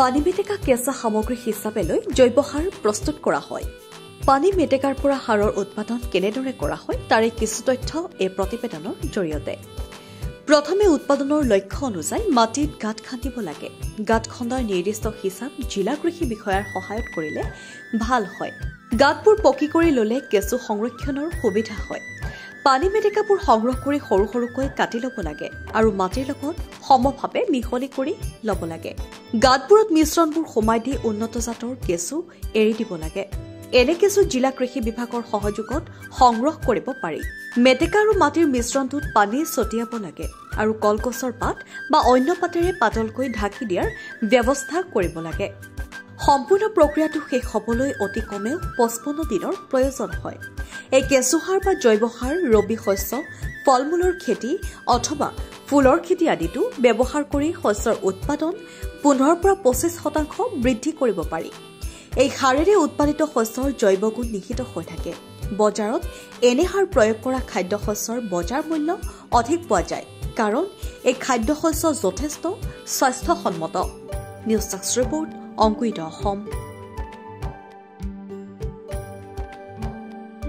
পানী মেটেকা কেঁচা সামগ্ৰী হিচাপে লৈ জৈৱ সাৰ প্ৰস্তুত কৰা হয়। পানী মেটেকাৰ পৰা সাৰৰ উৎপাদন কেনেদৰে কৰা হয় তাৰে কিছু তথ্য এই প্ৰতিবেদনৰ জৰিয়তে। প্ৰথমে উৎপাদনৰ লক্ষ্য অনুযায়ী মাটিত গাঁত খান্দিব লাগে। গাঁত খন্দাৰ নিৰ্দিষ্ট হিচাপ জিলা কৃষি বিষয়াৰ সহায়ত কৰিলে ভাল হয়। গাঁতবোৰ পকী কৰি ললে কেঁচু সংৰক্ষণৰ সুবিধা হয়। পানী মেটেকাবোৰ সংগ্ৰহ কৰি সৰু সৰুকৈ কাটি ল'ব লাগে আৰু মাটিৰ লগত সমভাৱে মিহলি কৰি ল'ব লাগে। গাঁতবোৰত মিশ্ৰণবোৰ সোমাই দি উন্নত জাতৰ কেঁচু এৰি দিব লাগে। এনে কেঁচু জিলা কৃষি বিভাগৰ সহযোগত সংগ্ৰহ কৰিব পাৰি। মেটেকা আৰু মাটিৰ মিশ্ৰণটোত পানী ছটিয়াব লাগে আৰু কলগছৰ পাত বা অন্য পাতেৰে পাতলকৈ ঢাকি দিয়াৰ ব্যৱস্থা কৰিব লাগে। সম্পূৰ্ণ প্ৰক্ৰিয়াটো শেষ হ'বলৈ অতি কমেও 55 দিনৰ প্ৰয়োজন হয়। এই কেঁচু সাৰ বা জৈৱ সাৰ ৰবি শস্য, ফল মূলৰ খেতি অথবা ফুলৰ খেতি আদিতো ব্যৱহাৰ কৰি শস্যৰ উৎপাদন 15 পৰা 25% বৃদ্ধি কৰিব পাৰি। এই সাৰেৰে উৎপাদিত শস্যৰ জৈৱ গুণ নিহিত হৈ থাকে। বজাৰত এনে সাৰ প্ৰয়োগ কৰা খাদ্য শস্যৰ বজাৰ মূল্য অধিক পোৱা যায়, কাৰণ এই খাদ্য শস্য যথেষ্ট স্বাস্থ্যসন্মত। নিউজ ডেস্ক ৰিপৰ্ট, অংকুৰিত অসম।